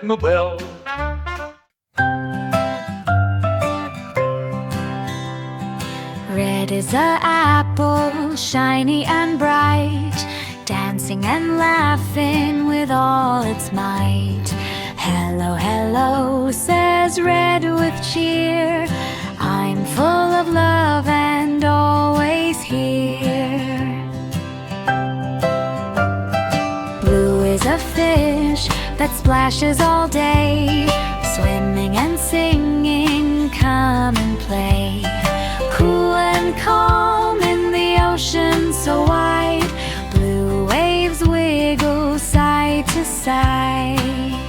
Ritmobell. Red is a apple, shiny and bright, dancing and laughing with all its might. Hello, hello, says Red with cheer, I'm full of love and always here. Blue is a fish that splashes all day, swimming and singing, come and play. Cool and calm in the ocean so wide, blue waves wiggle side to side.